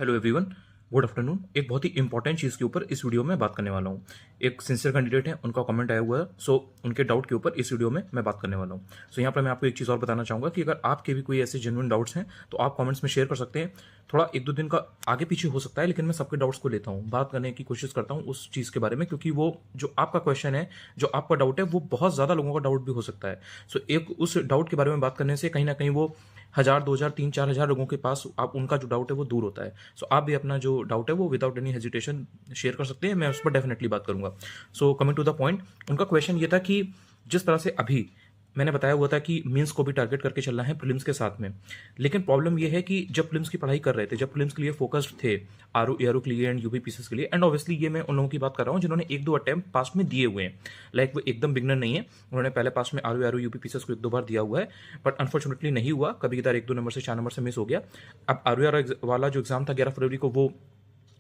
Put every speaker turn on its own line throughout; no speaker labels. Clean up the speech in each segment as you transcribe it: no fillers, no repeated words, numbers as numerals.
Hello everyone, good afternoon. एक बहुत ही important चीज़ के ऊपर इस वीडियो में बात करने वाला हूँ। एक सिंसियर कैंडिडेट है, उनका कमेंट आया हुआ है, सो उनके डाउट के ऊपर इस वीडियो में मैं बात करने वाला हूँ। सो यहाँ पर मैं आपको एक चीज़ और बताना चाहूँगा कि अगर आपके भी कोई ऐसे जेन्युइन डाउट्स हैं तो आप कमेंट्स में शेयर कर सकते हैं। थोड़ा एक दो दिन का आगे पीछे हो सकता है, लेकिन मैं सबके डाउट्स को लेता हूँ, बात करने की कोशिश करता हूँ उस चीज़ के बारे में, क्योंकि वो जो आपका क्वेश्चन है, जो आपका डाउट है, वो बहुत ज़्यादा लोगों का डाउट भी हो सकता है। सो एक उस डाउट के बारे में बात करने से कहीं ना कहीं वो 1000, 2000, 3, 4000 लोगों के पास आप उनका जो डाउट है वो दूर होता है। सो आप भी अपना जो डाउट है वो विदाउट एनी हेजिटेशन शेयर कर सकते हैं, मैं उस पर डेफिनेटली बात करूंगा। So coming to the point, उनका क्वेश्चन ये था कि जिस तरह से अभी मैंने बताया हुआ था कि मेंस को भी टारगेट करके चलना है प्रीलिम्स के साथ में, लेकिन प्रॉब्लम ये है कि जब प्रीलिम्स की पढ़ाई कर रहे थे, जब प्रीलिम्स के लिए फोकस्ड थे, आरओ एआरओ के लिए एंड यूपीपीसीएस के लिए, एंड ऑब्वियसली ये मैं उन लोगों की बात कर रहा हूँ जिन्होंने एक दो अटेम्प्ट पास्ट में दिए हुए हैं, लाइक वो एकदम बिगनर नहीं है, उन्होंने पहले पास में आरओ एआरओ यूपीपीसीएस को एक दो बार दिया हुआ है, बट अनफॉर्चुनेटली नहीं हुआ, कभी कभार एक दो नंबर से 4 नंबर से मिस हो गया। अब आरओ एआरओ वाला जो एग्जाम था 11 फरवरी को, वो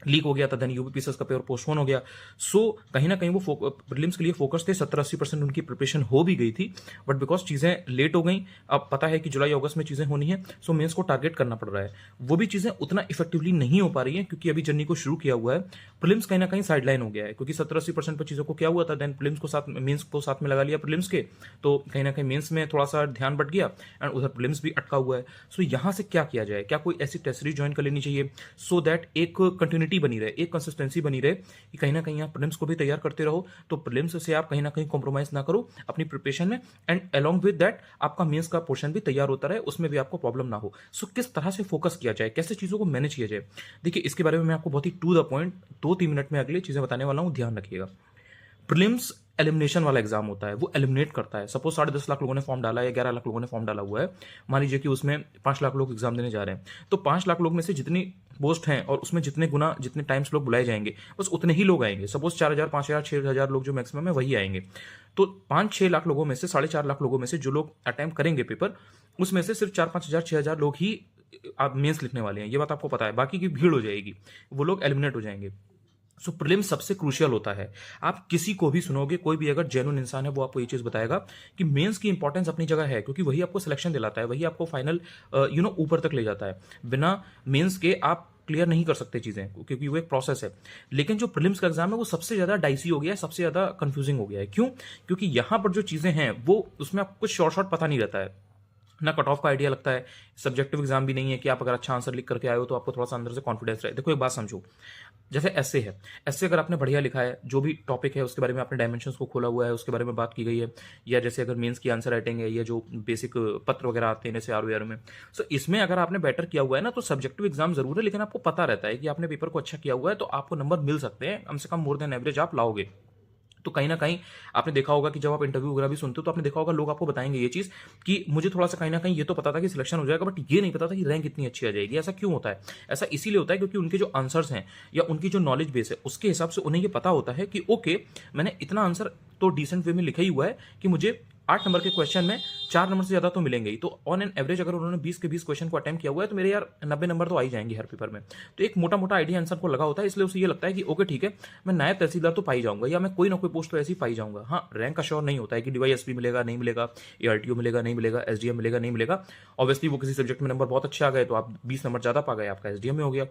लीक हो गया था, देन यूपीपीसीएस का पेपर पोस्टपोन हो गया। सो कहीं ना कहीं वो प्रीलिम्स के लिए फोकस थे, 70-80% उनकी प्रिपरेशन हो भी गई थी, बट बिकॉज चीज़ें लेट हो गई। अब पता है कि जुलाई अगस्त में चीज़ें होनी है, सो मेंस को टारगेट करना पड़ रहा है। वो भी चीज़ें उतना इफेक्टिवली नहीं हो पा रही हैं, क्योंकि अभी जर्नी को शुरू किया हुआ है। प्रीलिम्स कहीं ना कहीं साइडलाइन हो गया है, क्योंकि 70-80% पर चीज़ों को क्या हुआ था, देन प्रीलिम्स को साथ मेंस को साथ में लगा लिया प्रीलिम्स के, तो कहीं ना कहीं मेंस में थोड़ा सा ध्यान बट गया एंड उधर प्रीलिम्स भी अटका हुआ है। सो यहाँ से क्या किया जाए, क्या कोई ऐसी टेस्ट सीरीज ज्वाइन कर लेनी चाहिए सो दैट एक कंटिन्यूटी बनी रहे, एक कंसिस्टेंसी बनी रहे, कि कहीं ना कहीं आप प्रीलिम्स को भी तैयार करते रहो, तो प्रीलिम्स से आप कहीं ना कहीं कॉम्प्रोमाइज ना करो अपनी प्रिपरेशन में, एंड अलोंग विद दैट आपका मेंस का पोर्शन भी तैयार होता रहे, उसमें भी आपको प्रॉब्लम ना हो। सो किस तरह से फोकस किया जाए, कैसे चीज़ों को मैनेज किया जाए, देखिए इसके बारे में मैं आपको बहुत ही टू द पॉइंट 2-3 मिनट में अगली चीज़ें बताने वाला हूँ, ध्यान रखिएगा। प्रीलिम्स एलिमिनेशन वाला एग्जाम होता है, वो एलिमिनेट करता है। सपोज 10.5 लाख लोगों ने फॉर्म डाला है या 11 लाख लोगों ने फॉर्म डाला हुआ है, मान लीजिए कि उसमें 5 लाख लोग एग्जाम देने जा रहे हैं, तो 5 लाख लोग में से जितनी पोस्ट हैं और उसमें जितने गुना जितने टाइम्स लोग बुलाए जाएंगे, बस उतने ही लोग आएंगे। सपोज 4000, 5000, 6000 लोग जो मैक्सिमम है वही आएंगे, तो 5-6 लाख लोगों में से 4.5 लाख लोगों में से जो लोग अटेम्प्ट करेंगे पेपर, उसमें से सिर्फ 4-5 हजार, 6 हजार लोग ही आप मेंस लिखने वाले हैं, ये बात आपको पता है। बाकी की भीड़ हो जाएगी, वो लोग एलिमिनेट हो जाएंगे। सो प्रीलिम्स सबसे क्रूशियल होता है। आप किसी को भी सुनोगे, कोई भी अगर जेन्युइन इंसान है वो आपको ये चीज बताएगा कि मेंस की इंपॉर्टेंस अपनी जगह है, क्योंकि वही आपको सिलेक्शन दिलाता है, वही आपको फाइनल ऊपर तक ले जाता है। बिना मेंस के आप क्लियर नहीं कर सकते चीजें, क्योंकि वो एक प्रोसेस है। लेकिन जो प्रीलिम्स का एग्जाम है वो सबसे ज्यादा डाइसी हो गया है, सबसे ज्यादा कंफ्यूजिंग हो गया है। क्यों? क्योंकि यहां पर जो चीजें हैं वो उसमें आपको कुछ शॉर्ट शॉर्ट पता नहीं रहता है, ना कट ऑफ का आइडिया लगता है। सब्जेक्टिव एग्जाम भी नहीं है कि आप अगर अच्छा आंसर लिख करके आए हो तो आपको थोड़ा सा अंदर से कॉन्फिडेंस रहे। देखो एक बात समझो, जैसे एस्से है, एस्से अगर आपने बढ़िया लिखा है, जो भी टॉपिक है उसके बारे में आपने डायमेंशंस को खोला हुआ है, उसके बारे में बात की गई है, या जैसे अगर मेंस की आंसर राइटिंग है या जो बेसिक पत्र वगैरह आते हैं जैसे आरओ में, सो इसमें अगर आपने बेटर किया हुआ है ना, तो सब्जेक्टिव एग्जाम जरूर है, लेकिन आपको पता रहता है कि आपने पेपर को अच्छा किया हुआ है, तो आपको नंबर मिल सकते हैं, कम से कम मोर देन एवरेज आप लाओगे। तो कहीं ना कहीं आपने देखा होगा कि जब आप इंटरव्यू वगैरह भी सुनते हो तो आपने देखा होगा लोग आपको बताएंगे ये चीज कि मुझे थोड़ा सा कहीं ना कहीं ये तो पता था कि सिलेक्शन हो जाएगा, बट ये नहीं पता था कि रैंक इतनी अच्छी आ जाएगी। ऐसा क्यों होता है? ऐसा इसीलिए होता है क्योंकि उनके जो आंसर्स हैं या उनकी जो नॉलेज बेस है उसके हिसाब से उन्हें ये पता होता है कि ओके, मैंने इतना आंसर तो डिसेंट वे में लिखा ही हुआ है कि मुझे 8 नंबर के क्वेश्चन में 4 नंबर से ज्यादा तो मिलेंगे ही। तो ऑन एन एवरेज अगर उन्होंने 20 के 20 क्वेश्चन को अटेम्प्ट किया हुआ है तो मेरे यार 90 नंबर तो आ ही जाएंगे हर पेपर में। तो एक मोटा मोटा आइडिया आंसर को लगा होता है, इसलिए उसे ये लगता है कि ओके ठीक है, मैं नायब तहसीलदार तो पाई जाऊंगा, या मैं कोई ना कोई पोस्ट तो ऐसी पाई जाऊंगा। हाँ, रैंक का श्योर नहीं होता है कि डीवाईएसपी मिलेगा नहीं मिलेगा, एआरटीओ मिलेगा नहीं मिलेगा, एसडीएम मिलेगा नहीं मिलेगा। ऑब्वियसली वो किसी सब्जेक्ट में नंबर बहुत अच्छे आ गए तो आप 20 नंबर ज्यादा पा गए, आपका एसडीएम में हो गया।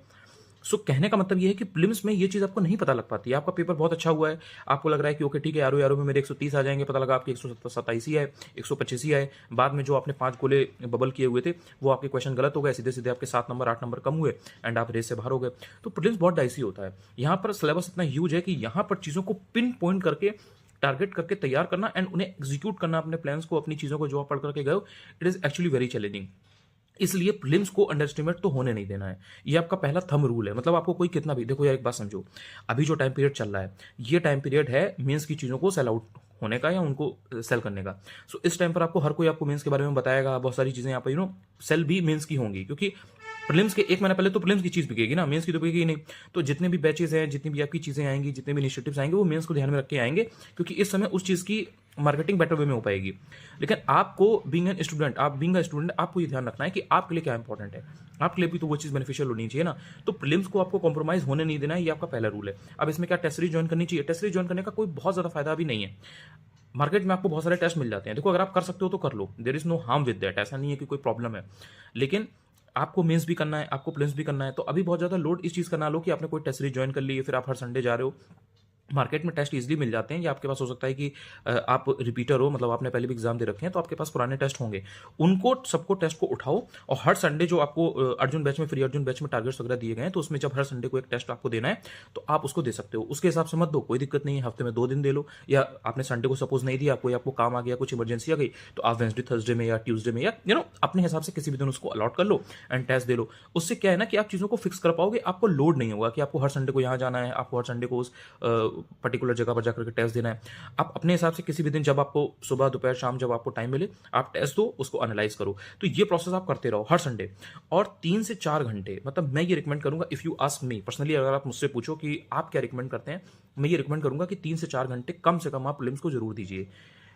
सो कहने का मतलब ये है कि प्रीलिम्स में ये चीज आपको नहीं पता लग पाती है। आपका पेपर बहुत अच्छा हुआ है, आपको लग रहा है कि ओके ठीक है, यारो यारो में मेरे 130 आ जाएंगे, पता लगा आपके 127 ही आए, 125 ही आए। बाद में जो आपने 5 गोले बबल किए हुए थे वो आपके क्वेश्चन गलत हो गए, सीधे सीधे आपके 7 नंबर 8 नंबर कम हुए एंड आप रेस से बाहर हो गए। तो प्रीलिम्स बहुत डाइसी होता है। यहाँ पर सिलेबस इतना ह्यूज है कि यहाँ पर चीजों को पिन पॉइंट करके टारगेट करके तैयार करना एंड उन्हें एग्जीक्यूट करना, अपने प्लान्स को, अपनी चीजों को जो आप पढ़ करके गए हो, it is actually very challenging. इसलिए प्रीलिम्स को अंडर एस्टिमेट तो होने नहीं देना है, ये आपका पहला थंब रूल है। मतलब आपको कोई कितना भी, देखो यार एक बात समझो, अभी जो टाइम पीरियड चल रहा है ये टाइम पीरियड है मेंस की चीजों को सेल आउट होने का या उनको सेल करने का। सो इस टाइम पर आपको हर कोई आपको मेंस के बारे में बताएगा, बहुत सारी चीजें यहाँ पर सेल भी मेंस की होंगी, क्योंकि प्रीलिम्स के 1 महीना पहले तो प्रीलिम्स की चीज बिकेगी ना, मेंस की तो बिकेगी नहीं। तो जितने भी बैचेस हैं, जितनी भी आपकी चीजें आएंगी, जितने भी इनिशिएटिव्स आएंगे, वो मेंस को ध्यान में रख के आएंगे, क्योंकि इस समय उस चीज की मार्केटिंग बेटर वे में हो पाएगी। लेकिन आपको बीइंग एन स्टूडेंट, आप बीइंग अ स्टूडेंट, आपको ये ध्यान रखना है कि आपके लिए क्या इंपॉर्टेंट है, आपके लिए भी तो वो चीज बेनिफिशियल होनी चाहिए ना। तो प्रीलिम्स को आपको कॉम्प्रोमाइज होने नहीं देना है, ये आपका पहला रूल है। अब इसमें क्या टेस्ट सीरीज ज्वाइन करनी चाहिए? टेस्ट सीरीज ज्वाइन करने का कोई बहुत ज्यादा फायदा भी नहीं है। मार्केट में आपको बहुत सारे टेस्ट मिल जाते हैं, देखो अगर आप कर सकते हो तो कर लो, there is no harm with that, ऐसा नहीं है कि कोई प्रॉब्लम है। लेकिन आपको मेंस भी करना है, आपको प्रीलिम्स भी करना है, तो अभी बहुत ज़्यादा लोड इस चीज़ का ना लो कि आपने कोई टेस्ट सीरीज ज्वाइन कर ली है, फिर आप हर संडे जा रहे हो। मार्केट में टेस्ट ईज़िली मिल जाते हैं, या आपके पास हो सकता है कि आप रिपीटर हो, मतलब आपने पहले भी एग्ज़ाम दे रखे हैं, तो आपके पास पुराने टेस्ट होंगे। उनको सबको टेस्ट को उठाओ, और हर संडे जो आपको अर्जुन बैच में, फ्री अर्जुन बैच में टारगेट्स वगैरह दिए गए हैं, तो उसमें जब हर संडे को एक टेस्ट आपको देना है, तो आप उसको दे सकते हो। उसके हिसाब से मत दो, कोई दिक्कत नहीं है, हफ्ते में 2 दिन दे लो, या आपने संडे को सपोज़ नहीं दिया, कोई आपको काम आ गया, कुछ इमरजेंसी आ गई, तो आप वेडनेसडे, थर्सडे में या ट्यूसडे में, या अपने हिसाब से किसी भी दिन उसको अलॉट कर लो एंड टेस्ट दे लो। उससे क्या है ना कि आप चीज़ों को फिक्स कर पाओगे, आपको लोड नहीं होगा कि आपको हर संडे को यहाँ जाना है, आपको हर संडे को उस पर्टिकुलर जगह पर जाकर के टेस्ट देना है। आप अपने हिसाब से किसी भी दिन, जब आपको सुबह, दोपहर, शाम, जब आपको टाइम मिले, आप टेस्ट दो, उसको एनालाइज करो। तो ये प्रोसेस आप करते रहो हर संडे, और 3 से 4 घंटे, मतलब मैं ये रिकमेंड करूंगा, if you ask me personally, अगर आप मुझसे पूछो कि आप क्या रिकमेंड करते हैं, मैं ये रिकमेंड करूंगा कि 3 से 4 घंटे कम से कम आप प्रीलिम्स को जरूर दीजिए।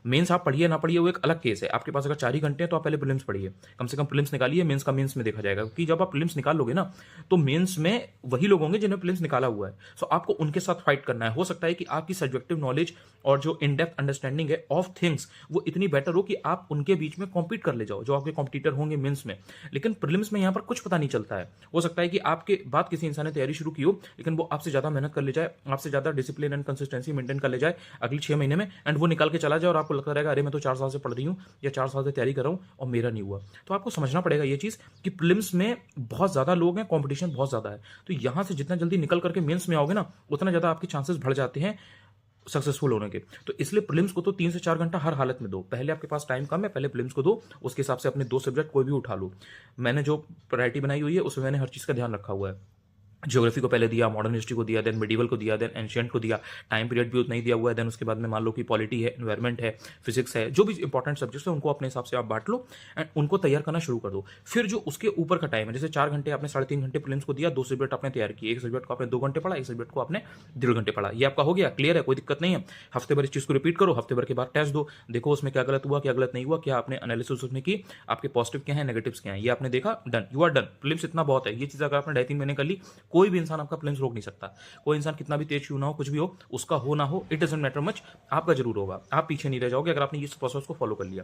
मेंस आप पढ़िए ना पढ़िए वो एक अलग केस है। आपके पास अगर 4 ही घंटे हैं तो आप पहले प्रीलिम्स पढ़िए, कम से कम प्रीलिम्स निकालिए, मेंस का मेंस में देखा जाएगा, क्योंकि जब आप प्रीलिम्स निकाल लोगे ना, तो मेंस में वही लोग होंगे जिन्होंने प्रीलिम्स निकाला हुआ है। सो आपको उनके साथ फाइट करना है। हो सकता है कि आपकी सब्जेक्टिव नॉलेज और जो इन डेप्थ अंडरस्टैंडिंग है ऑफ थिंग्स, वो इतनी बेटर हो कि आप उनके बीच में कॉम्पीट कर ले जाओ, जो आपके कॉम्पिटिटर होंगे मेंस में। लेकिन प्रीलिम्स में यहाँ पर कुछ पता नहीं चलता है। हो सकता है कि आपके बाद किसी इंसान ने तैयारी शुरू की हो, लेकिन वो आपसे ज़्यादा मेहनत कर ले जाए, आपसे ज़्यादा डिसिप्लिन एंड कंसिस्टेंसी मेंटेन कर ले जाए अगले 6 महीने में, एंड वो निकाल के चला जाए, और आपको लगता रहेगा अरे मैं तो 4 साल से पढ़ रही हूँ या 4 साल से तैयारी कर रहा हूँ और मेरा नहीं हुआ। तो आपको समझना पड़ेगा ये चीज़ कि प्रीलिम्स में बहुत ज़्यादा लोग हैं, कॉम्पिटिशन बहुत ज़्यादा है। तो यहाँ से जितना जल्दी निकल करके मेंस में आओगे ना, उतना ज़्यादा आपके चांसेस बढ़ जाते हैं सक्सेसफुल होने के। तो इसलिए प्रीलिम्स को तो 3 से 4 घंटा हर हालत में दो। पहले आपके पास टाइम कम है, पहले प्रीलिम्स को दो, उसके हिसाब से अपने 2 सब्जेक्ट कोई भी उठा लो। मैंने जो प्रायोरिटी बनाई हुई है उसमें मैंने हर चीज़ का ध्यान रखा हुआ है। ज्योग्राफी को पहले दिया, मॉडर्न हिस्ट्री को दिया, देन मिडिवल को दिया, देन एंशियंट को दिया, टाइम पीरियड भी उतना ही दिया हुआ है। देन उसके बाद में मान लो कि पॉलिटी है, एनवायरमेंट है, फिजिक्स है, जो भी इंपॉर्टेंट सब्जेक्ट्स है उनको अपने हिसाब से आप बांट लो एंड उनको तैयार करना शुरू कर दो। फिर जो उसके ऊपर का टाइम है, जैसे 4 घंटे आपने 3.5 घंटे प्रीलिम्स को दिया, 2 सब्जेक्ट आपने तैयार किए, एक सब्जेक्ट को आपने 2 घंटे पढ़ा, एक सब्जेक्ट को आपने 1.5 घंटे पढ़ा, ये आपका हो गया, क्लियर है, कोई दिक्कत नहीं है। हफ्ते भर इस चीज़ को रिपीट करो, हफ्ते भर के बाद टेस्ट दो, देखो उसमें क्या गलत हुआ, क्या गलत नहीं हुआ, क्या आपने एनालिसिस उसमें की, आपके पॉजिटिव क्या है, नेगेटिव्स क्या है, ये आपने देखा, done, you are done. Prelims इतना बहुत है। ये चीज़ अगर आपने 2.5-3 महीने कर ली, कोई भी इंसान आपका प्रीलिम्स रोक नहीं सकता। कोई इंसान कितना भी तेज क्यों ना हो, कुछ भी हो, उसका हो ना हो, इट डजंट मैटर मच, आपका जरूर होगा। आप पीछे नहीं रह जाओगे अगर आपने इस प्रोसेस को फॉलो कर लिया।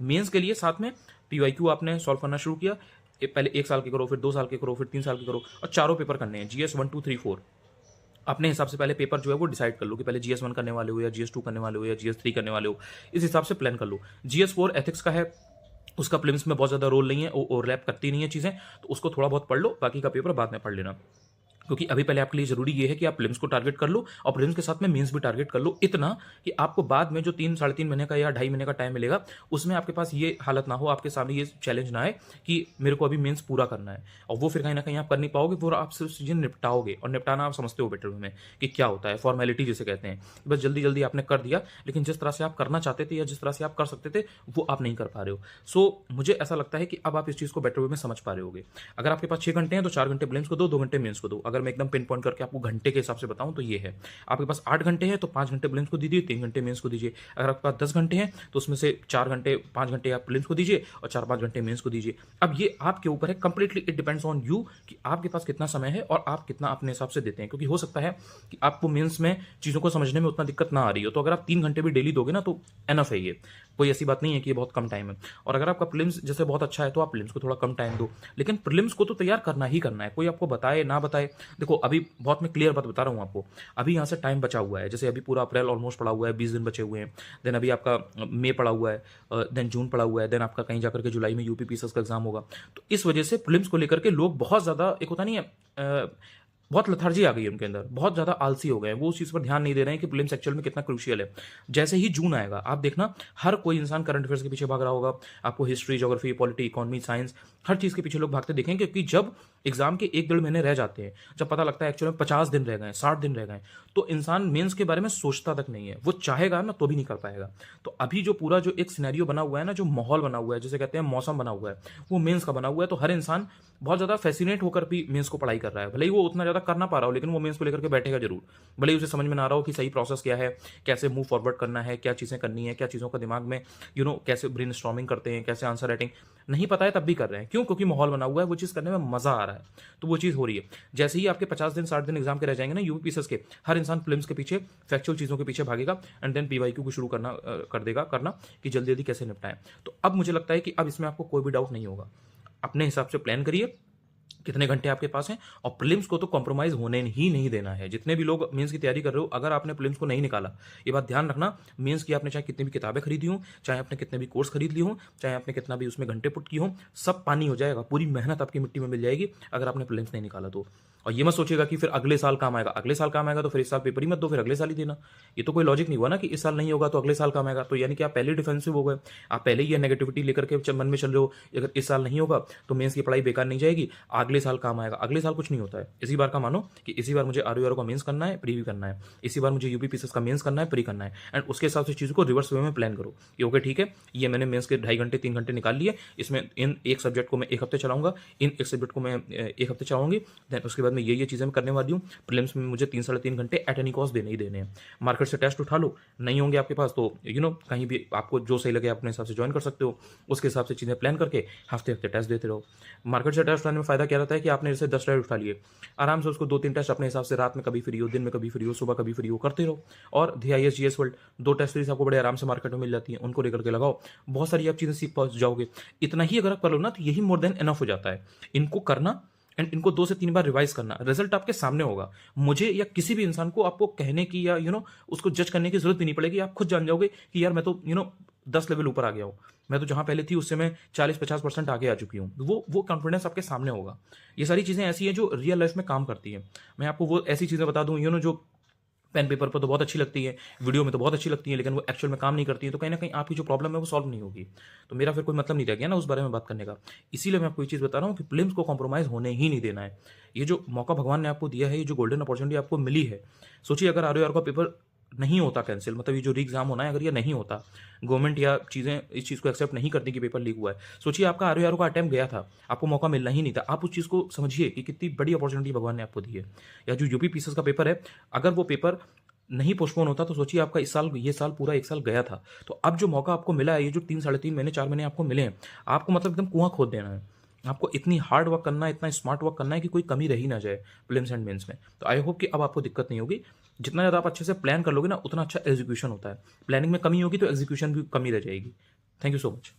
मेंस के लिए साथ में पीवाईक्यू आपने सॉल्व करना शुरू किया, पहले 1 साल के करो, फिर 2 साल के करो, फिर 3 साल के करो, और चारों पेपर करने हैं, जीएस 1 2 3 4। अपने हिसाब से पहले पेपर जो है वो डिसाइड कर लो कि पहले जीएस 1 करने वाले हो, या जीएस 2 करने वाले हो, या जीएस 3 करने वाले हो। इस हिसाब से प्लान कर लो। जीएस 4 एथिक्स का है, उसका प्रीलिम्स में बहुत ज़्यादा रोल नहीं है, ओवरलैप करती नहीं है चीज़ें, तो उसको थोड़ा बहुत पढ़ लो, बाकी का पेपर बाद में पढ़ लेना। क्योंकि अभी पहले आपके लिए जरूरी ये है कि आप प्रीलिम्स को टारगेट कर लो, और प्रीलिम्स के साथ में मेंस भी टारगेट कर लो, इतना कि आपको बाद में जो 3-3.5 महीने का या 2.5 महीने का टाइम मिलेगा, उसमें आपके पास ये हालत ना हो, आपके सामने ये चैलेंज ना आए कि मेरे को अभी मेंस पूरा करना है, और वो फिर कहीं ना कहीं आप कर नहीं पाओगे, वो आप सिर्फ चीज़ें निपटाओगे, और निपटाना आप समझते हो बेटर में कि क्या होता है, फॉर्मेलिटी जिसे कहते हैं। बस जल्दी जल्दी आपने कर दिया, लेकिन जिस तरह से आप करना चाहते थे या जिस तरह से आप कर सकते थे, वो आप नहीं कर पा रहे हो। सो मुझे ऐसा लगता है कि अब आप इस चीज़ को बेटर वे में समझ पा रहे होगे। अगर आपके पास 6 घंटे हैं तो 4 घंटे प्रीलिम्स को दो, 2 घंटे मेंस को दो। अगर मैं एकदम पिन पॉइंट करके आपको घंटे के हिसाब से बताऊं तो ये है। आपके पास 8 घंटे हैं तो 5 घंटे प्रीलिम्स को दीजिए, 3 घंटे मेंस को दीजिए। अगर आपके पास 10 घंटे हैं तो उसमें से 4 घंटे 5 घंटे आप प्रीलिम्स को दीजिए और 4-5 घंटे मेंस को दीजिए। अब ये आपके ऊपर है, completely it depends on you कि आपके पास कितना समय है और आप कितना अपने हिसाब से देते हैं। क्योंकि हो सकता है कि आपको मेंस में चीज़ों को समझने में उतना दिक्कत ना आ रही हो, तो अगर आप 3 घंटे भी डेली दोगे ना तो एनफ है। ये कोई ऐसी बात नहीं है कि ये बहुत कम टाइम है। और अगर आपका प्रीलिम्स जैसे बहुत अच्छा है तो आप प्रीलिम्स को थोड़ा कम टाइम दो, लेकिन प्रीलिम्स को तो तैयार करना ही करना है, कोई आपको बताए ना बताए। देखो अभी बहुत मैं क्लियर बात बता रहा हूँ आपको, अभी यहाँ से टाइम बचा हुआ है, जैसे अभी पूरा अप्रैल ऑलमोस्ट पड़ा हुआ है, 20 दिन बचे हुए हैं। देन अभी आपका मई पड़ा हुआ है, देन जून पड़ा हुआ है, देन आपका कहीं जाकर के जुलाई में यूपीपीएससी का एग्जाम होगा। तो इस वजह से प्रीलिम्स को लेकर के लोग बहुत ज़्यादा, एक होता नहीं है, बहुत लथार्जी आ गई है उनके अंदर, बहुत ज़्यादा आलसी हो गए हैं, वो उस चीज़ पर ध्यान नहीं दे रहे हैं कि प्रीलिम्स एक्चुअल में कितना क्रूशियल है। जैसे ही जून आएगा आप देखना, हर कोई इंसान करंट अफेयर्स के पीछे भाग रहा होगा। आपको history, geography, polity, economy, science, हर चीज़ के पीछे लोग भागते देखेंगे, क्योंकि जब एग्जाम के 1-1.5 महीने रह जाते हैं, जब पता लगता है एक्चुअल में 50 दिन रह गए, 60 दिन रह गए, तो इंसान मेंस के बारे में सोचता तक नहीं है। वो चाहेगा ना तो भी नहीं कर पाएगा। तो अभी जो पूरा जो एक सिनेरियो बना हुआ है ना, जो माहौल बना हुआ है, जिसे कहते हैं मौसम बना हुआ है, वो मेंस का बना हुआ है। तो हर इंसान बहुत ज़्यादा फैसिनेट होकर भी मेंस को पढ़ाई कर रहा है। भले ही वो उतना ज़्यादा कर ना पा रहा हो, लेकिन वो मेंस को लेकर के बैठेगा जरूर। भले ही उसे समझ में ना आ रहा हो कि सही प्रोसेस क्या है, कैसे मूव फॉरवर्ड करना है, क्या चीज़ें करनी है, क्या चीज़ों का दिमाग में कैसे ब्रेन स्टॉर्मिंग करते हैं, कैसे आंसर राइटिंग नहीं पता है, तब भी कर रहे हैं। क्यों? क्योंकि माहौल बना हुआ है, वो चीज़ करने में मज़ा आ रहा है, तो वो चीज़ हो रही है। जैसे ही आपके 50 दिन 60 दिन एग्जाम के रह जाएंगे ना यूपीपीएससी के, हर इंसान फिल्म्स के पीछे, फैक्चुअल चीज़ों के पीछे भागेगा, एंड देन पीवाईक्यू को शुरू कर देगा कि जल्दी जल्दी कैसे निपटाएं। तो अब मुझे लगता है कि अब इसमें आपको कोई भी डाउट नहीं होगा। अपने हिसाब से प्लान करिए कितने घंटे आपके पास हैं, और प्रीलिम्स को तो कॉम्प्रोमाइज़ होने ही नहीं देना है। जितने भी लोग मेंस की तैयारी कर रहे हो, अगर आपने प्रीलिम्स को नहीं निकाला, ये बात ध्यान रखना, मेंस की आपने चाहे कितनी भी किताबें खरीदी हों, चाहे आपने कितने भी कोर्स खरीद लिए हों, चाहे आपने कितना भी उसमें घंटे पुट किए हों, सब पानी हो जाएगा, पूरी मेहनत आपकी मिट्टी में मिल जाएगी अगर आपने प्रीलिम्स नहीं निकाला तो। और ये मत सोचिएगा कि फिर अगले साल काम आएगा, अगले साल काम आएगा तो फिर इस साल पेपर ही मत दो, फिर अगले साल ही देना। ये तो कोई लॉजिक नहीं हुआ ना कि इस साल नहीं होगा तो अगले साल काम आएगा, तो यानी कि आप पहले डिफेंसिव हो गए, आप पहले ही ये नेगेटिविटी लेकर के मन में चल रहे हो, अगर इस साल नहीं होगा तो मेंस की पढ़ाई बेकार नहीं जाएगी, अगले साल काम आएगा। अगले साल कुछ नहीं होता है, इसी बार का मानो कि इसी बार मुझे आर का मेंस करना है, प्री भी करना है, इसी बार मुझे यूपी पीसीएस का मेंस करना है, प्री करना है, एंड उसके हिसाब से चीज़ों को रिवर्स वे में प्लान करो कि ओके ठीक है, ये मैंने मेंस के 2.5 घंटे 3 घंटे निकाल लिए, इसमें इन एक सब्जेक्ट को मैं 1 हफ्ते चलाऊंगा, इन एक सब्जेक्ट को मैं 1 हफ्ते चलाऊंगी, देन उसके बाद में ये चीज़ें मैं करने वाली हूँ। प्रीलिम्स में मुझे 3 साढ़े 3 घंटे एट एनी कॉस्ट देने ही देने हैं। मार्केट से टेस्ट उठा लो, नहीं होंगे आपके पास तो कहीं भी आपको जो सही लगे अपने हिसाब से ज्वाइन कर सकते हो, उसके हिसाब से चीज़ें प्लान करके हफ्ते हफ्ते टेस्ट देते रहो। मार्केट से टेस्ट उठाने में फ़ायदा क्या रहता है कि आपने जैसे 10 टेस्ट उठा लिए, आराम से उसको 2-3 टेस्ट अपने हिसाब से रात में कभी फ्री हो, दिन में कभी फ्री हो, सुबह कभी फ्री हो, करते रहो। और DIS GS world 2 test series आपको बड़े आराम से मार्केट में मिल जाती है, उनको लेकर के लगाओ, बहुत सारी आप चीज़ें सीख पहुंच जाओगे। इतना ही अगर आप कर लो ना तो यही मोर देन इनफ हो जाता है। इनको करना एंड इनको 2 से 3 बार रिवाइज करना, रिजल्ट आपके सामने होगा। मुझे या किसी भी इंसान को आपको कहने की या उसको जज करने की जरूरत भी नहीं पड़ेगी, आप खुद जान जाओगे कि यार मैं तो 10 लेवल ऊपर आ गया हूँ, मैं तो जहां पहले थी उससे मैं 40-50% आगे आ चुकी हूँ। वो कॉन्फिडेंस आपके सामने होगा। ये सारी चीजें ऐसी हैं जो रियल लाइफ में काम करती हैं। मैं आपको वो ऐसी चीजें बता दूं जो पेन पेपर पर तो बहुत अच्छी लगती है, वीडियो में तो बहुत अच्छी लगती है, लेकिन वो एक्चुअल में काम नहीं करती है, तो कहीं ना कहीं आपकी जो प्रॉब्लम है वो सॉल्व नहीं होगी। तो मेरा फिर कोई मतलब नहीं रह गया ना उस बारे में बात करने का। इसीलिए मैं आपको ये चीज़ बता रहा हूँ कि प्रीलिम्स को कॉम्प्रोमाइज़ होने ही नहीं देना है। ये जो मौका भगवान ने आपको दिया है, ये जो गोल्डन अपॉर्चुनिटी आपको मिली है, सोचिए अगर ROR का पेपर नहीं होता कैंसिल, मतलब ये जो री एग्जाम होना है अगर ये नहीं होता, गवर्नमेंट या चीज़ें इस चीज़ को एक्सेप्ट नहीं करती कि पेपर लीक हुआ है, सोचिए आपका ROR का अटेम्प्ट गया था, आपको मौका मिलना ही नहीं था। आप उस चीज़ को समझिए कि कितनी बड़ी अपॉर्चुनिटी भगवान ने आपको दी है। या जो यूपी पीसीएस का पेपर है, अगर वो पेपर नहीं पोस्टपोन होता तो सोचिए आपका ये साल पूरा 1 साल गया था। तो अब जो मौका आपको मिला है, ये जो 3 साढ़े 3 महीने 4 महीने आपको मिले हैं, आपको मतलब एकदम कुआं खोद देना है। आपको इतनी हार्ड वर्क करना है, इतना स्मार्ट वर्क करना है कि कोई कमी रह ही ना जाए प्रीलिम्स एंड मेंस में। तो आई होप कि अब आपको दिक्कत नहीं होगी। जितना ज़्यादा आप अच्छे से प्लान कर लोगे ना, उतना अच्छा एग्जीक्यूशन होता है। प्लानिंग में कमी होगी तो एग्जीक्यूशन भी कमी रह जाएगी। Thank you so much.